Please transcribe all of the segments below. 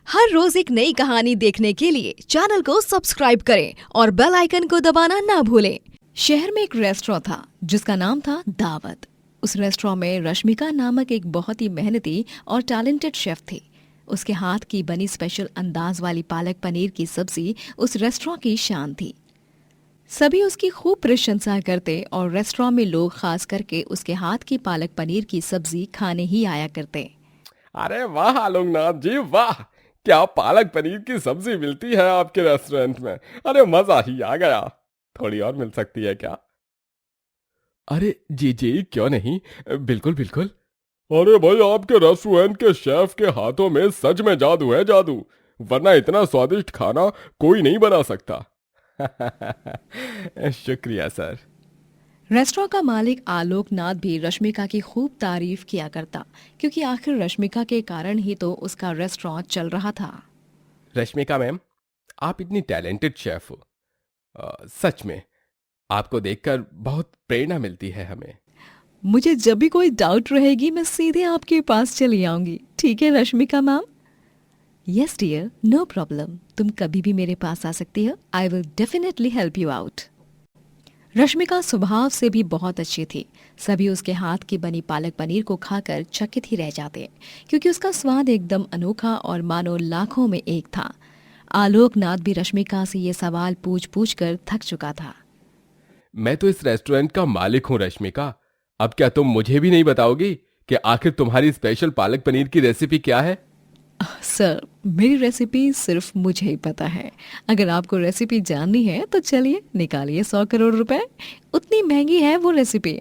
हर रोज एक नई कहानी देखने के लिए चैनल को सब्सक्राइब करें और बेल आइकन को दबाना ना भूलें। शहर में एक रेस्टोरेंट था जिसका नाम था दावत। उस रेस्टोरेंट में रश्मिका नामक एक बहुत ही मेहनती और टैलेंटेड शेफ थी। उसके हाथ की बनी स्पेशल अंदाज वाली पालक पनीर की सब्जी उस रेस्टोरेंट की शान थी। सभी उसकी खूब प्रशंसा करते और रेस्टोरेंट में लोग खास करके उसके हाथ की पालक पनीर की सब्जी खाने ही आया करते। अरे वाह आलोकनाथ जी वाह, क्या पालक पनीर की सब्जी मिलती है आपके रेस्टोरेंट में। अरे मजा ही आ गया। थोड़ी और मिल सकती है क्या? अरे जी जी क्यों नहीं, बिल्कुल बिल्कुल। अरे भाई आपके रेस्टोरेंट के शेफ के हाथों में सच में जादू है, जादू। वरना इतना स्वादिष्ट खाना कोई नहीं बना सकता। शुक्रिया सर। रेस्टोरेंट का मालिक आलोकनाथ भी रश्मिका की खूब तारीफ किया करता, क्योंकि आखिर रश्मिका के कारण ही तो उसका रेस्टोरेंट चल रहा था। रश्मिका मैम, आप इतनी टैलेंटेड शेफ हो। सच में आपको देखकर बहुत प्रेरणा मिलती है हमें। मुझे जब भी कोई डाउट रहेगी मैं सीधे आपके पास चली आऊंगी। ठीक है Rashmika ma'am? Yes dear, no problem. तुम कभी भी मेरे पास आ सकती हो। I will definitely help you out. Rashmika स्वभाव से भी बहुत अच्छी थी। सभी उसके हाथ की बनी पालक पनीर को खाकर चकित ही रह जाते, क्योंकि उसका स्वाद एकदम अनोखा और मानो लाखों में एक था। आलोकनाथ भी रश्मिका से ये सवाल पूछ पूछ कर थक चुका था। मैं तो इस रेस्टोरेंट का मालिक हूँ रश्मिका। अब क्या तुम मुझे भी नहीं बताओगी कि आखिर तुम्हारी स्पेशल पालक पनीर की रेसिपी क्या है? सर, मेरी रेसिपी सिर्फ मुझे ही पता है। अगर आपको रेसिपी जाननी है तो चलिए निकालिए 100 करोड़ रुपए। उतनी महंगी है वो रेसिपी।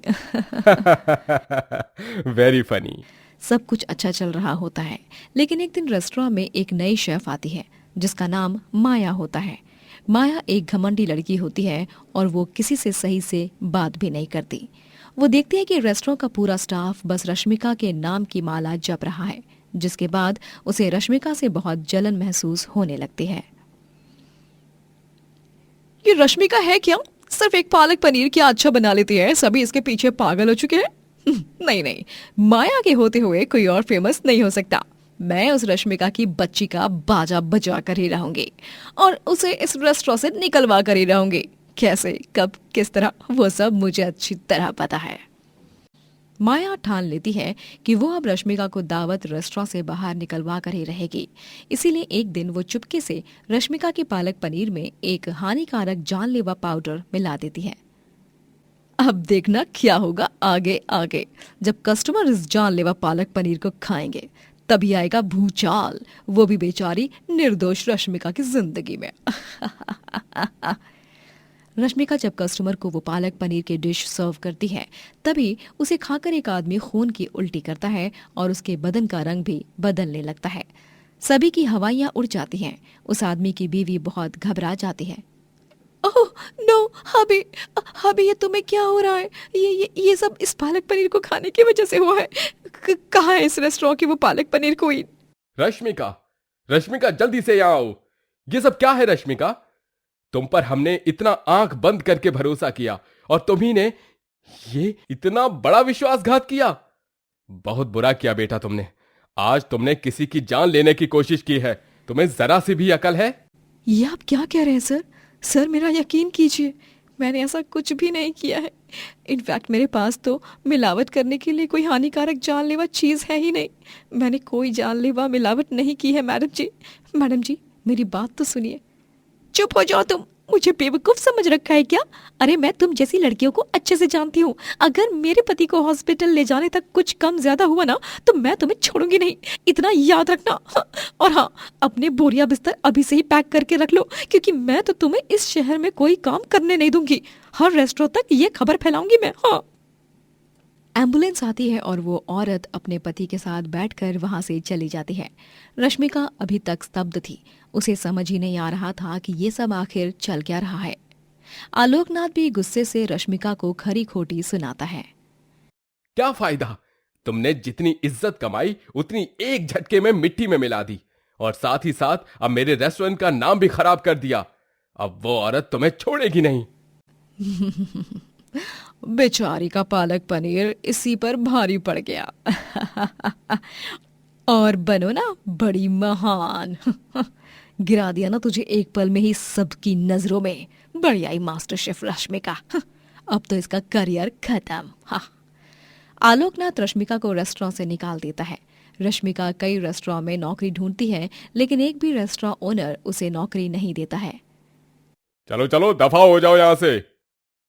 Very funny. सब कुछ अच्छा चल रहा होता है, लेकिन एक दिन रेस्टोरेंट में एक नई शेफ आती है जिसका नाम माया होता है। माया एक घमंडी लड़की होती है और वो किसी से सही से बात भी नहीं करती। वो देखती है कि रेस्टोरेंट का पूरा स्टाफ बस रश्मिका के नाम की माला जप रहा है, जिसके बाद उसे रश्मिका से बहुत जलन महसूस होने लगती है। ये रश्मिका है क्या? सिर्फ एक पालक पनीर क्या अच्छा बना लेती है, सभी इसके पीछे पागल हो चुके हैं। नहीं नहीं, माया के होते हुए कोई और फेमस नहीं हो सकता। मैं उस रश्मिका की बच्ची का बाजा बजा कर ही रहूंगी और उसे इस रेस्टोरेंट से निकलवा कर ही रहूंगी। कैसे, कब, किस तरह, वो सब मुझे अच्छी तरह पता है। माया ठान लेती है कि वो अब रश्मिका को दावत रेस्टोरेंट से बाहर निकलवा कर ही रहेगी। इसीलिए एक दिन वो चुपके से रश्मिका की पालक पनीर में एक हानिकारक जानलेवा पाउडर मिला देती है। अब देखना क्या होगा आगे आगे। जब कस्टमर इस जानलेवा पालक पनीर को खाएंगे तभी आएगा भूचाल, वो भी बेचारी निर्दोष रश्मिका की जिंदगी में। रश्मिका जब कस्टमर को वो पालक पनीर की डिश सर्व करती है तभी उसे खाकर एक आदमी खून की उल्टी करता है और उसके बदन का रंग भी बदलने लगता है। सभी की हवाइयां उड़ जाती हैं। उस आदमी की बीवी बहुत घबरा जाती है। ओह नो, हबी, हबी ये तुम्हें क्या हो रहा है? ये सब इस पालक पनीर को खाने की वजह से हुआ है। कहाँ है इस रेस्टोरेंट की वो पालक पनीर क्वीन? रश्मिका, रश्मिका जल्दी से यहाँ आओ। ये सब क्या है रश्मिका? तुम पर हमने इतना आंख बंद करके भरोसा किया और तुम्ही ने ये इतना बड़ा विश्वासघात किया। बहुत बुरा किया बेटा तुमने। आज तुमने किसी की जान लेने की कोशिश की है। तुम्हें जरा सी भी अकल है? ये आप क्या कह रहे हैं सर? सर मेरा यकीन कीजिए, मैंने ऐसा कुछ भी नहीं किया है। इनफैक्ट मेरे पास तो मिलावट करने के लिए कोई हानिकारक जानलेवा चीज़ है ही नहीं। मैंने कोई जानलेवा मिलावट नहीं की है मैडम जी। मैडम जी मेरी बात तो सुनिए। चुप हो जाओ तुम, मुझे बेवकूफ समझ रखा है क्या? अरे मैं तुम जैसी लड़कियों को अच्छे से जानती हूँ। अगर मेरे पति को हॉस्पिटल ले जाने तक कुछ कम ज्यादा हुआ ना तो मैं तुम्हें छोड़ूंगी नहीं, इतना याद रखना। और हाँ, अपने बोरिया बिस्तर अभी से ही पैक करके रख लो, क्योंकि मैं तो तुम्हें इस शहर में कोई काम करने नहीं दूंगी। हर रेस्टोरेंट तक ये खबर फैलाऊंगी मैं। हाँ। एम्बुलेंस आती है और वो औरत अपने पति के साथ बैठकर वहां से चली जाती है। रश्मिका अभी तक स्तब्ध थी। उसे समझ ही नहीं आ रहा था कि ये सब आखिर चल क्या रहा है। आलोकनाथ भी गुस्से से रश्मिका को खरी खोटी सुनाता है। क्या फायदा? तुमने जितनी इज्जत कमाई उतनी एक झटके में मिट्टी में मिला दी और साथ ही साथ अब मेरे रेस्टोरेंट का नाम भी खराब कर दिया। अब वो औरत तुम्हें छोड़ेगी नहीं। बेचारी का पालक पनीर इसी पर भारी पड़ गया। और बनो ना बड़ी महान। गिरा दिया ना तुझे एक पल में ही सबकी नजरों में। बढ़िया ही मास्टर शेफ रश्मिका। अब तो इसका करियर खत्म। हाँ। आलोकनाथ रश्मिका को रेस्टोरेंट से निकाल देता है। रश्मिका कई रेस्टोरेंट में नौकरी ढूंढती है, लेकिन एक भी रेस्टोरेंट ओनर उसे नौकरी नहीं देता है। चलो चलो दफा हो जाओ यहां से।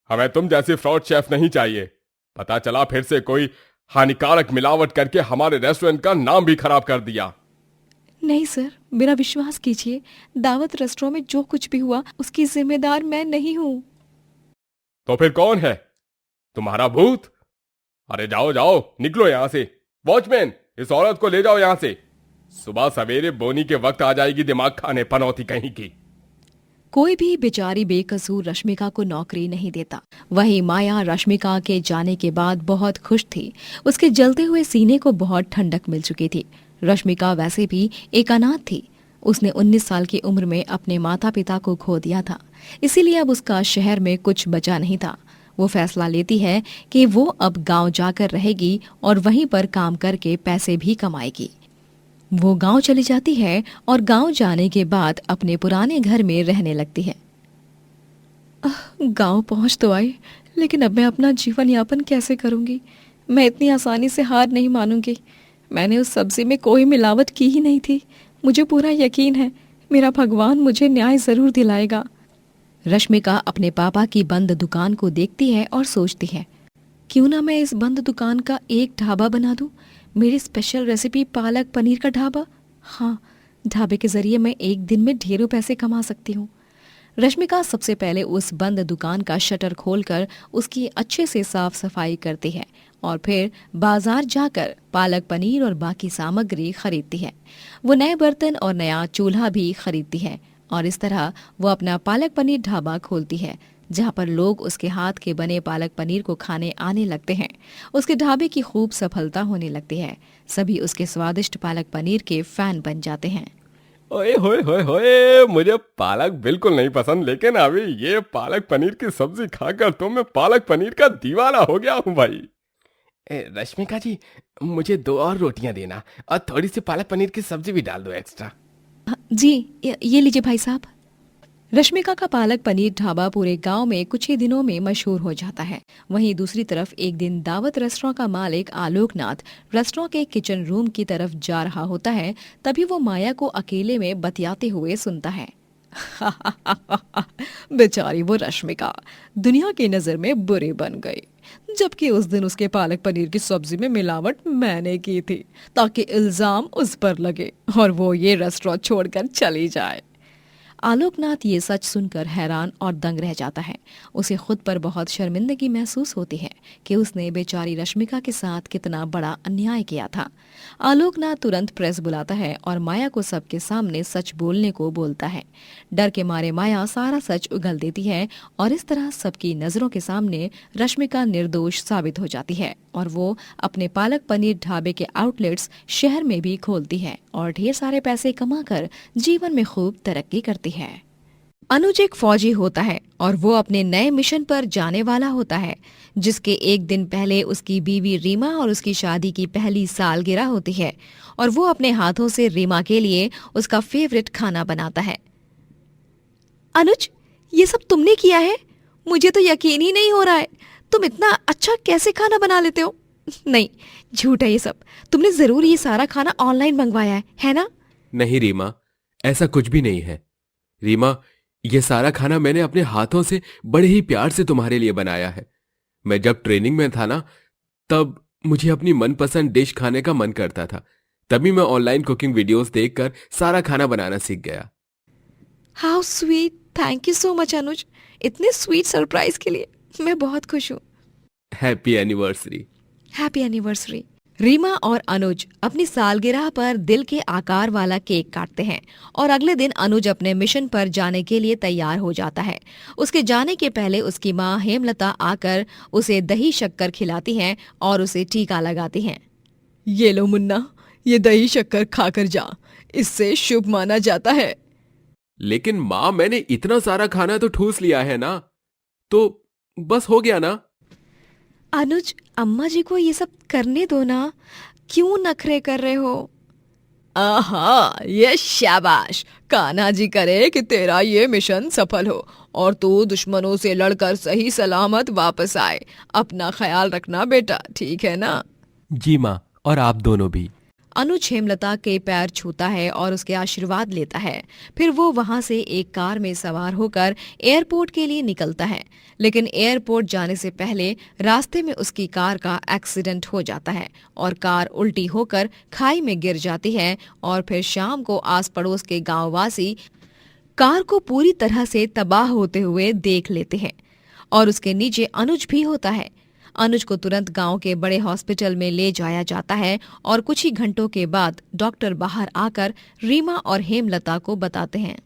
हमें तुम जैसी फ्रॉड शेफ नहीं चाहिए। पता चला फिर से कोई हानिकारक मिलावट करके हमारे रेस्टोरेंट का नाम भी खराब कर दिया। नहीं सर, मेरा विश्वास कीजिए, दावत रेस्टोरेंट में जो कुछ भी हुआ उसकी जिम्मेदार मैं नहीं हूँ। तो फिर कौन है? तुम्हारा भूत? अरे जाओ जाओ, निकलो यहां से। वॉचमैन, इस औरत को ले जाओ यहां से। सुबह सवेरे बोनी के वक्त आ जाएगी दिमाग खाने, पनौती कहीं की। कोई भी बेचारी बेकसूर रश्मिका को नौकरी नहीं देता। वही माया रश्मिका के जाने के बाद बहुत खुश थी। उसके जलते हुए सीने को बहुत ठंडक मिल चुकी थी। रश्मिका वैसे भी एक अनाथ थी। उसने 19 साल की उम्र में अपने माता पिता को खो दिया था, इसीलिए अब उसका शहर में कुछ बचा नहीं था। वो फैसला लेती है कि वो अब गांव जाकर रहेगी और वहीं पर काम करके पैसे भी कमाएगी। वो गांव चली जाती है और गांव जाने के बाद अपने पुराने घर में रहने लगती है। गांव पहुंच तो आई, लेकिन अब मैं अपना जीवन यापन कैसे करूंगी? मैं इतनी आसानी से हार नहीं मानूंगी। मैंने उस सब्जी में कोई मिलावट की ही नहीं थी। मुझे पूरा यकीन है मेरा भगवान मुझे न्याय जरूर दिलाएगा। रश्मिका अपने पापा की बंद दुकान को देखती है और सोचती है, क्यों ना मैं इस बंद दुकान का एक ढाबा बना दूं। मेरी स्पेशल रेसिपी पालक पनीर का ढाबा। हाँ, ढाबे के जरिए मैं एक दिन में ढेरों पैसे कमा सकती हूँ। रश्मिका सबसे पहले उस बंद दुकान का शटर खोलकर उसकी अच्छे से साफ सफाई करती है और फिर बाजार जाकर पालक पनीर और बाकी सामग्री खरीदती है। वो नए बर्तन और नया चूल्हा भी खरीदती है और इस तरह वो अपना पालक पनीर ढाबा खोलती है, जहाँ पर लोग उसके हाथ के बने पालक पनीर को खाने आने लगते हैं। उसके ढाबे की खूब सफलता होने लगती है। सभी उसके स्वादिष्ट पालक पनीर के फैन बन जाते हैं। ओए होए होए होए, मुझे पालक बिल्कुल नहीं पसंद, लेकिन अभी ये पालक पनीर की सब्जी खाकर तो मैं पालक पनीर का दीवाना हो गया हूँ भाई। रश्मिका जी, मुझे 2 और रोटियां देना और थोड़ी सी पालक पनीर की सब्जी भी डाल दो एक्स्ट्रा। जी, ये लीजिए भाई साहब। रश्मिका का पालक पनीर ढाबा पूरे गांव में कुछ ही दिनों में मशहूर हो जाता है। वहीं दूसरी तरफ एक दिन दावत रेस्टोरेंट का मालिक आलोकनाथ रेस्टोरेंट के किचन रूम की तरफ जा रहा होता है। तभी वो माया को अकेले में बतियाते हुए सुनता है। बेचारी वो रश्मिका दुनिया की नजर में बुरी बन गई, जबकि उस दिन उसके पालक पनीर की सब्जी में मिलावट मैंने की थी, ताकि इल्जाम उस पर लगे और वो ये रेस्टोरेंट छोड़कर चली जाए। आलोकनाथ ये सच सुनकर हैरान और दंग रह जाता है। उसे खुद पर बहुत शर्मिंदगी महसूस होती है कि उसने बेचारी रश्मिका के साथ कितना बड़ा अन्याय किया था। आलोकनाथ तुरंत प्रेस बुलाता है और माया को सबके सामने सच बोलने को बोलता है। डर के मारे माया सारा सच उगल देती है और इस तरह सबकी नजरों के सामने रश्मिका निर्दोष साबित हो जाती है और वो अपने पालक पनीर ढाबे के आउटलेट्स शहर में भी खोलती है और ढेर सारे पैसे कमाकर जीवन में खूब तरक्की करती है। अनुज एक फौजी होता है और वो अपने नए मिशन पर जाने वाला होता है, जिसके एक दिन पहले उसकी बीवी रीमा और उसकी शादी की पहली सालगिरह होती है और वो अपने हाथों से रीमा के लिए उसका फेवरेट खाना बनाता है। अनुज, ये सब तुमने किया है? मुझे तो यकीन ही नहीं हो रहा है। तुम इतना अच्छा कैसे खाना बना लेते हो? नहीं, झूठ है ये सब। तुमने जरूर ये सारा खाना ऑनलाइन मंगवाया है ना? नहीं रीमा, ऐसा कुछ भी नहीं है। रीमा, ये सारा खाना मैंने अपने हाथों से बड़े ही प्यार से तुम्हारे लिए बनाया है। मैं जब ट्रेनिंग में था ना, तब मुझे अपनी मनपसंद डिश खाने का मन करता था। तभी मैं ऑनलाइन कुकिंग वीडियोस देखकर सारा खाना बनाना सीख गया। How sweet, thank you so much Anuj. इतने स्वीट सरप्राइज के लिए मैं बहुत खुश हूँ। Happy anniversary. Happy anniversary. Reema और अनुज अपनी सालगिरह पर दिल के आकार वाला केक काटते हैं और अगले दिन अनुज अपने मिशन पर जाने के लिए तैयार हो जाता है। उसके जाने के पहले उसकी माँ हेमलता आकर उसे दही शक्कर खिलाती हैं और उसे टीका लगाती हैं। ये लो मुन्ना, ये दही शक्कर खाकर जा, इससे शुभ माना जाता है। लेकिन माँ, मैंने इतना सारा खाना तो ठूस लिया है ना, तो बस हो गया ना। अनुज, अम्मा जी को ये सब करने दो ना, क्यों नखरे कर रहे हो? आहा, ये शाबाश। कान्हा जी करे कि तेरा ये मिशन सफल हो और तू दुश्मनों से लड़कर सही सलामत वापस आए। अपना ख्याल रखना बेटा, ठीक है ना? जी माँ, और आप दोनों भी। अनुज हेमलता के पैर छूता है और उसके आशीर्वाद लेता है। फिर वो वहां से एक कार में सवार होकर एयरपोर्ट के लिए निकलता है। लेकिन एयरपोर्ट जाने से पहले रास्ते में उसकी कार का एक्सीडेंट हो जाता है और कार उल्टी होकर खाई में गिर जाती है। और फिर शाम को आस पड़ोस के गांववासी कार को पूरी तरह से तबाह होते हुए देख लेते हैं और उसके नीचे अनुज भी होता है। अनुज को तुरंत गांव के बड़े हॉस्पिटल में ले जाया जाता है और कुछ ही घंटों के बाद डॉक्टर बाहर आकर रीमा और हेमलता को बताते हैं।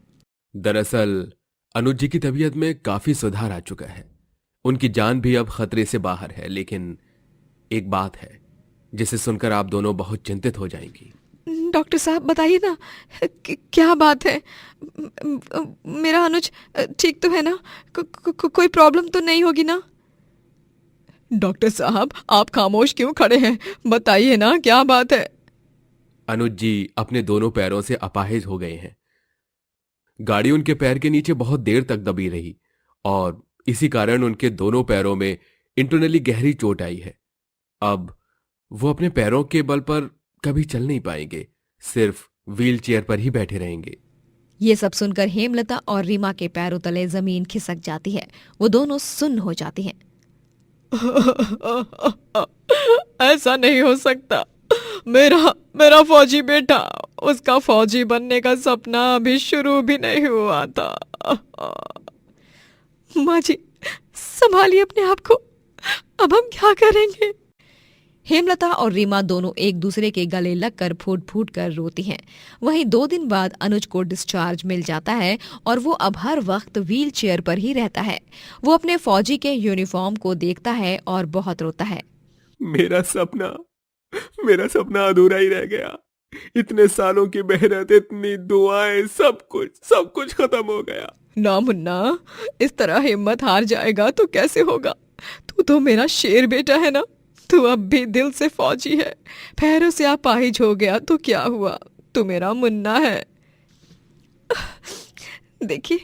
दरअसल अनुज जी की तबीयत में काफी सुधार आ चुका है। उनकी जान भी अब खतरे से बाहर है, लेकिन एक बात है जिसे सुनकर आप दोनों बहुत चिंतित हो जाएंगी। डॉक्टर साहब बताइए ना, क्या बात है? मेरा अनुज ठीक तो है ना? कोई प्रॉब्लम तो नहीं होगी ना? डॉक्टर साहब आप खामोश क्यों खड़े हैं? बताइए ना, क्या बात है? अनुज जी अपने दोनों पैरों से अपाहिज हो गए हैं। गाड़ी उनके पैर के नीचे बहुत देर तक दबी रही और इसी कारण उनके दोनों पैरों में इंटरनली गहरी चोट आई है। अब वो अपने पैरों के बल पर कभी चल नहीं पाएंगे, सिर्फ व्हील चेयर पर ही बैठे रहेंगे। ये सब सुनकर हेमलता और रीमा के पैरों तले जमीन खिसक जाती है। वो दोनों सुन्न हो जाती हैं। ऐसा नहीं हो सकता। मेरा फौजी बेटा, उसका फौजी बनने का सपना अभी शुरू भी नहीं हुआ था। माँ जी, संभालिए अपने आप को। अब हम क्या करेंगे? हेमलता और रीमा दोनों एक दूसरे के गले लगकर फूट फूट कर रोती हैं। वहीं 2 दिन बाद अनुज को डिस्चार्ज मिल जाता है और वो अब हर वक्त व्हील चेयर पर ही रहता है। वो अपने फौजी के यूनिफॉर्म को देखता है और बहुत रोता है। मेरा सपना अधूरा ही रह गया। इतने सालों की मेहनत, इतनी दुआएं, सब कुछ खत्म हो गया। ना मुन्ना, इस तरह हिम्मत हार जाएगा तो कैसे होगा? तू तो मेरा शेर बेटा है ना। तू अब भी दिल से फौजी है। पैरों से अपाहिज हो गया तो क्या हुआ? तू मेरा मुन्ना है। देखिए,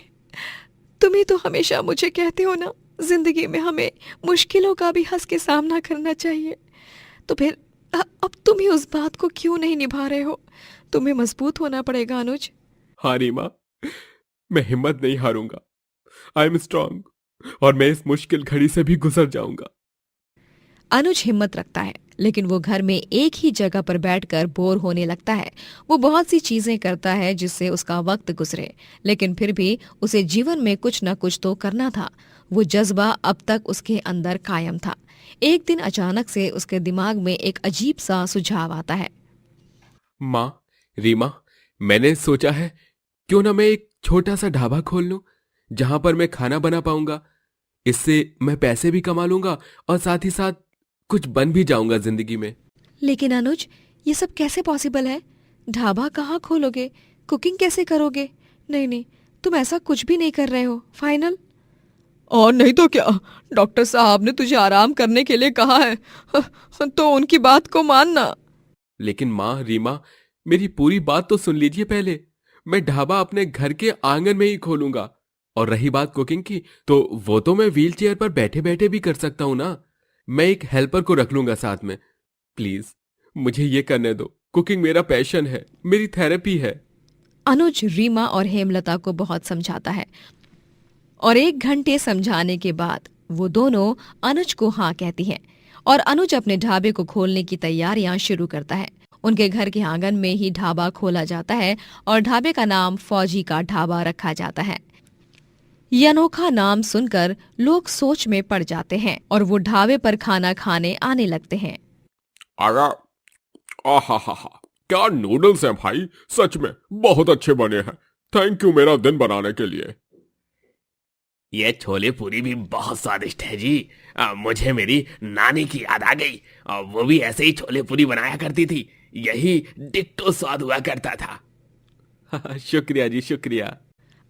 तुम ही तो हमेशा मुझे कहते हो ना, जिंदगी में हमें मुश्किलों का भी हंस के सामना करना चाहिए। तो फिर अब तुम ही उस बात को क्यों नहीं निभा रहे हो? तुम्हें मजबूत होना पड़ेगा अनुज। हाँ रीमा, मैं हिम्मत नहीं हारूंगा। आई एम स्ट्रांग और मैं इस मुश्किल घड़ी से भी गुजर जाऊंगा। अनुज हिम्मत रखता है, लेकिन वो घर में एक ही जगह पर बैठकर बोर होने लगता है। वो बहुत सी चीजें करता है जिससे उसका वक्त गुजरे, लेकिन फिर भी उसे जीवन में कुछ न कुछ तो करना था। वो जज्बा अब तक उसके अंदर कायम था। एक दिन अचानक से उसके दिमाग में एक अजीब सा सुझाव आता है। माँ, रीमा, मैंने सोचा है क्यों ना मैं एक छोटा सा ढाबा खोल लूं जहां पर मैं खाना बना पाऊंगा। इससे मैं पैसे भी कमा लूंगा और साथ ही साथ कुछ बन भी जाऊंगा जिंदगी में। लेकिन अनुज, ये सब कैसे पॉसिबल है? ढाबा कहाँ खोलोगे? कुकिंग कैसे करोगे? नहीं, तुम ऐसा कुछ भी नहीं कर रहे हो। फाइनल? और नहीं तो क्या, डॉक्टर साहब ने तुझे आराम करने के लिए कहा है, तो उनकी बात को मानना। लेकिन माँ, रीमा, मेरी पूरी बात तो सुन लीजिए पहले। मैं ढाबा अपने घर के आंगन में ही खोलूंगा। और रही बात कुकिंग की, तो वो तो मैं व्हील चेयर पर बैठे बैठे भी कर सकता हूं ना। मैं एक हेल्पर को रख लूंगा साथ में। प्लीज मुझे ये करने दो। कुकिंग मेरा पैशन है, मेरी थेरेपी है। अनुज रीमा और हेमलता को बहुत समझाता है और 1 घंटे समझाने के बाद वो दोनों अनुज को हाँ कहती हैं और अनुज अपने ढाबे को खोलने की तैयारियां शुरू करता है। उनके घर के आंगन में ही ढाबा खोला जाता है और ढाबे का नाम फौजी का ढाबा रखा जाता है। ये अनोखा नाम सुनकर लोग सोच में पड़ जाते हैं और वो ढाबे पर खाना खाने आने लगते हैं। आगा, आहा, क्या नूडल्स हैं भाई, सच में बहुत अच्छे बने हैं। थैंक यू मेरा दिन बनाने के लिए। ये छोले पूरी भी बहुत स्वादिष्ट है जी। मुझे मेरी नानी की याद आ गई। वो भी ऐसे ही छोले पूरी बनाया करती थी। यही डिट्टो स्वाद हुआ करता था। शुक्रिया जी, शुक्रिया।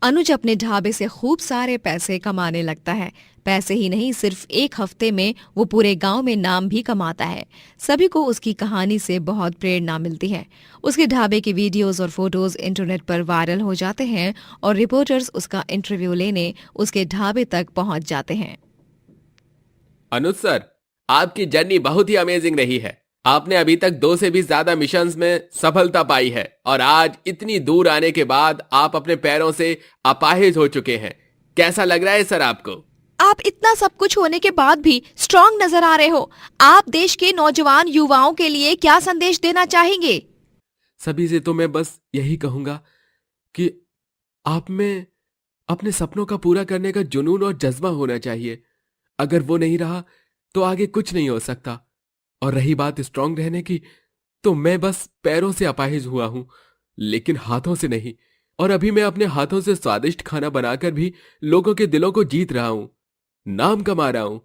अनुज अपने ढाबे से खूब सारे पैसे कमाने लगता है, पैसे ही नहीं, सिर्फ 1 हफ्ते में वो पूरे गांव में नाम भी कमाता है। सभी को उसकी कहानी से बहुत प्रेरणा मिलती है। उसके ढाबे की वीडियोस और फोटोज इंटरनेट पर वायरल हो जाते हैं और रिपोर्टर्स उसका इंटरव्यू लेने उसके ढाबे तक पहुंच जाते हैं। अनुज सर, आपकी जर्नी बहुत ही अमेजिंग रही है। आपने अभी तक 2 से भी ज्यादा मिशंस में सफलता पाई है और आज इतनी दूर आने के बाद आप अपने पैरों से अपाहिज हो चुके हैं। कैसा लग रहा है सर आपको? आप इतना सब कुछ होने के बाद भी स्ट्रांग नजर आ रहे हो। आप देश के नौजवान युवाओं के लिए क्या संदेश देना चाहेंगे? सभी से तो मैं बस यही कहूंगा कि आप में अपने सपनों का पूरा करने का जुनून और जज्बा होना चाहिए। अगर वो नहीं रहा तो आगे कुछ नहीं हो सकता। और रही बात स्ट्रांग रहने की, तो मैं बस पैरों से अपाहिज हुआ हूं, लेकिन हाथों से नहीं। और अभी मैं अपने हाथों से स्वादिष्ट खाना बनाकर भी लोगों के दिलों को जीत रहा हूं, नाम कमा रहा हूं।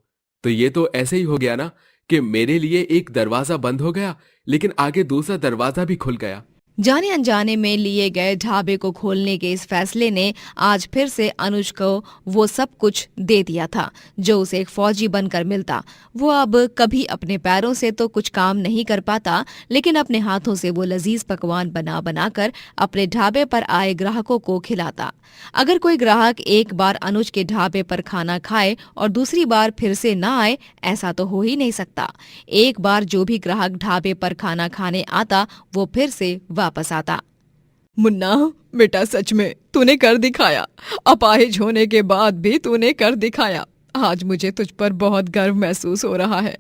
तो ये तो ऐसे ही हो गया ना कि मेरे लिए एक दरवाजा बंद हो गया, लेकिन आगे दूसरा दरवाजा भी खुल गया। जाने अनजाने में लिए गए ढाबे को खोलने के इस फैसले ने आज फिर से अनुज को वो सब कुछ दे दिया था जो उसे एक फौजी बनकर मिलता। वो अब कभी अपने पैरों से तो कुछ काम नहीं कर पाता, लेकिन अपने हाथों से वो लजीज पकवान बना बनाकर अपने ढाबे पर आए ग्राहकों को खिलाता। अगर कोई ग्राहक एक बार अनुज के ढाबे पर खाना खाए और दूसरी बार फिर से ना आए, ऐसा तो हो ही नहीं सकता। एक बार जो भी ग्राहक ढाबे पर खाना खाने आता वो फिर से वापस आता। मुन्ना बेटा, सच में तूने कर दिखाया। अपाहिज होने के बाद भी तूने कर दिखाया। आज मुझे तुझ पर बहुत गर्व महसूस हो रहा है।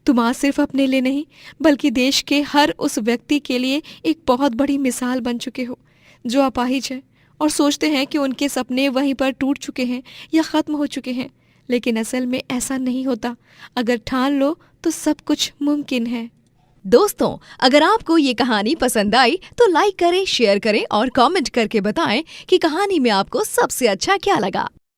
तुम आज सिर्फ अपने लिए नहीं बल्कि देश के हर उस व्यक्ति के लिए एक बहुत बड़ी मिसाल बन चुके हो जो अपाहिज है और सोचते हैं कि उनके सपने वहीं पर टूट चुके हैं या खत्म हो चुके हैं। लेकिन असल में ऐसा नहीं होता। अगर ठान लो तो सब कुछ मुमकिन है। दोस्तों, अगर आपको ये कहानी पसंद आई तो लाइक करें, शेयर करें और कमेंट करके बताएं कि कहानी में आपको सबसे अच्छा क्या लगा।